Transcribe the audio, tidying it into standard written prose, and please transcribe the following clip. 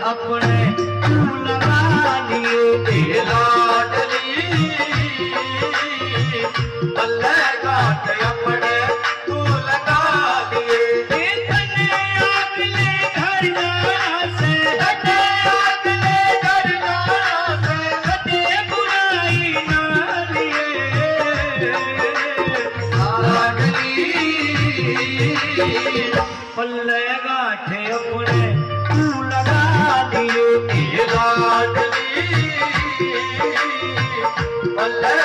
अपने तू लगा लिए लाडली पल्ले गाठ अपने तू लगा लिए अगले घर से अगले घर से कटे बुराई ना लिए लाडली पल्ले गाठ अपने तू लगा दिए लाडली पल्ले